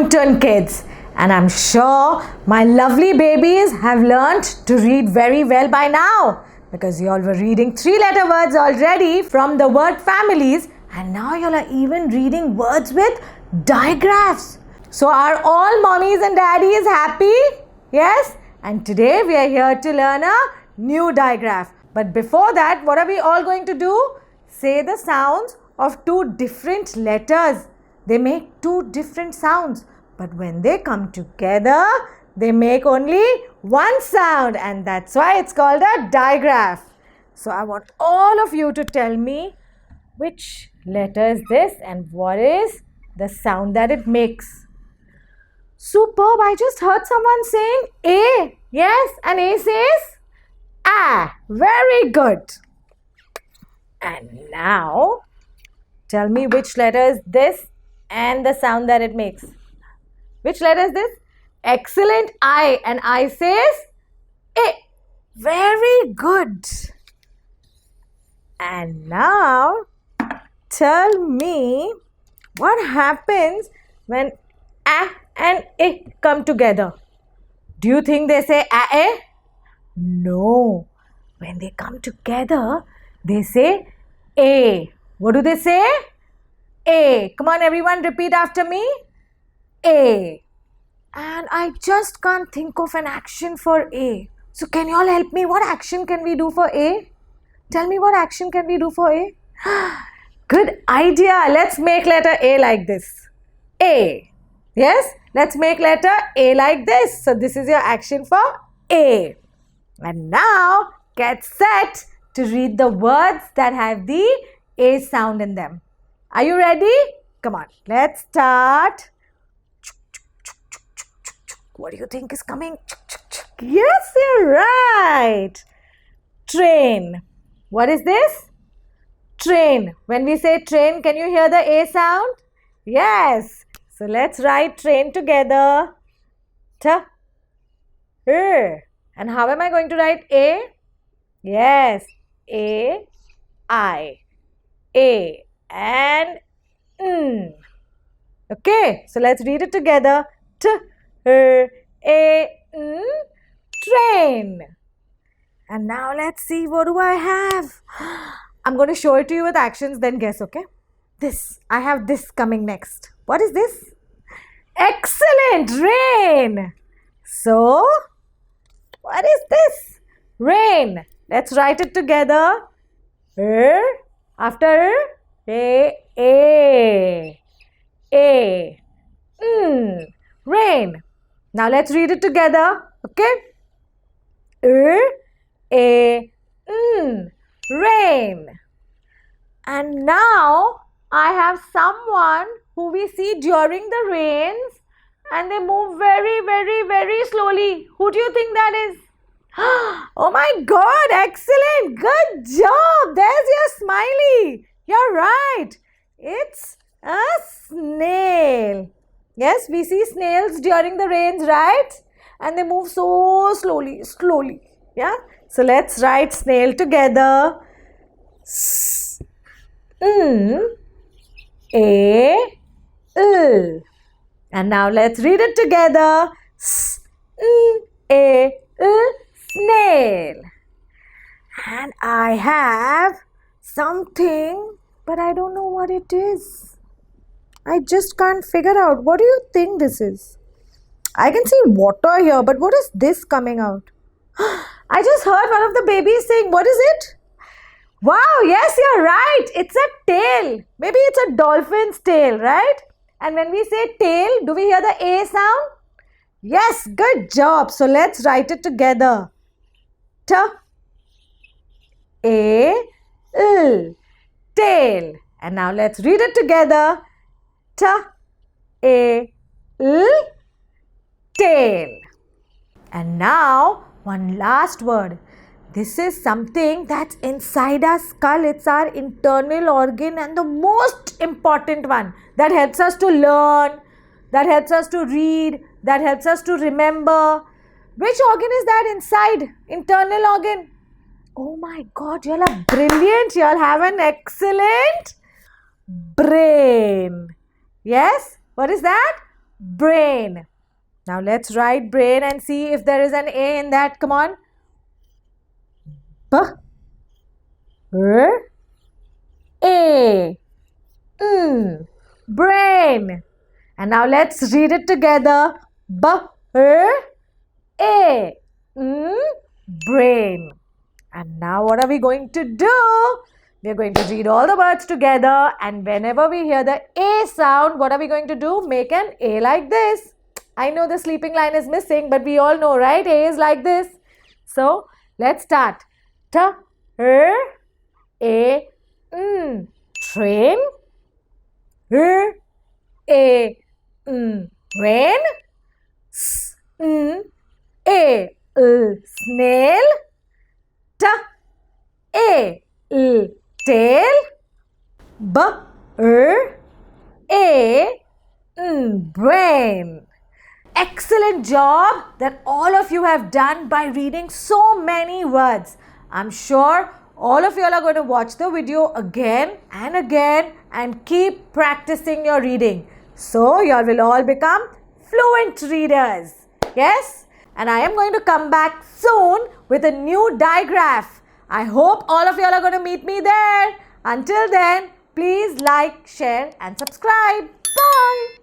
Puntoon kids, and I'm sure my lovely babies have learnt to read very well by now, because you all were reading 3-letter words already from the word families, and now you all are even reading words with digraphs. So are all mommies and daddies happy? Yes? And today we are here to learn a new digraph. But before that, what are we all going to do? Say the sounds of 2 different letters. They make 2 different sounds, but when they come together, they make only 1 sound, and that's why it's called a digraph. So I want all of you to tell me which letter is this and what is the sound that it makes. Superb! I just heard someone saying A. Yes, and A says A. Very good. And now, tell me which letter is this and the sound that it makes. Which letter is this? Excellent. I. And I says A. Very good. And now, tell me what happens when A and A come together. Do you think they say A? No. When they come together, they say A. What do they say? A. Come on, everyone, repeat after me. A. And I just can't think of an action for A. So can you all help me? What action can we do for A? Tell me, what action can we do for A? Good idea. Let's make letter A like this. A. Yes? Let's make letter A like this. So this is your action for A. And now get set to read the words that have the A sound in them. Are you ready? Come on, let's start. What do you think is coming? Yes, you're right. Train. What is this? Train. When we say train, can you hear the A sound? Yes. So let's write train together. Ta. And how am I going to write A? Yes. A. I. A. And N. Okay. So let's read it together. T. A. N. Train. And now let's see, what do I have? I'm going to show it to you with actions, then guess, okay? This. I have this coming next. What is this? Excellent! Rain. So, what is this? Rain. Let's write it together. After A. Rain. Now let's read it together. Okay? Rain. And now I have someone who we see during the rains, and they move very, very, very slowly. Who do you think that is? Oh my God, excellent. Good job. There's your smiley. You're right. It's a snail. Yes, we see snails during the rains, right? And they move so slowly. Yeah. So let's write snail together. A-L. And now let's read it together. S-A-L. Snail. And I have something, but I don't know what it is. I just can't figure out. What do you think this is? I can see water here, but what is this coming out? I just heard one of the babies saying, what is it? Wow, yes, you're right. It's a tail. Maybe it's a dolphin's tail, right? And when we say tail, do we hear the A sound? Yes, good job. So let's write it together. T-A-L. Tail. And now let's read it together. T-A-L. Tail. And now one last word. This is something that's inside our skull. It's our internal organ and the most important one that helps us to learn, that helps us to read, that helps us to remember. Which organ is that inside? Internal organ. Oh my God, you all are brilliant. You all have an excellent brain. Yes? What is that? brain. Now let's write brain and see if there is an A in that. Come on. B, R, A. Brain. And now let's read it together. B, R, A. Brain. And now what are we going to do? We are going to read all the words together, and whenever we hear the A sound, what are we going to do? Make an A like this. I know the sleeping line is missing, but we all know, right? A is like this. So let's start. T, R, A, train. R, A, rain. S, A, snail. T, A, tail. B, R, A, brain. Excellent job that all of you have done by reading so many words. I'm sure all of you all are going to watch the video again and again and keep practicing your reading. So you all will all become fluent readers. Yes? And I am going to come back soon with a new digraph. I hope all of you all are going to meet me there. Until then, please like, share and subscribe. Bye.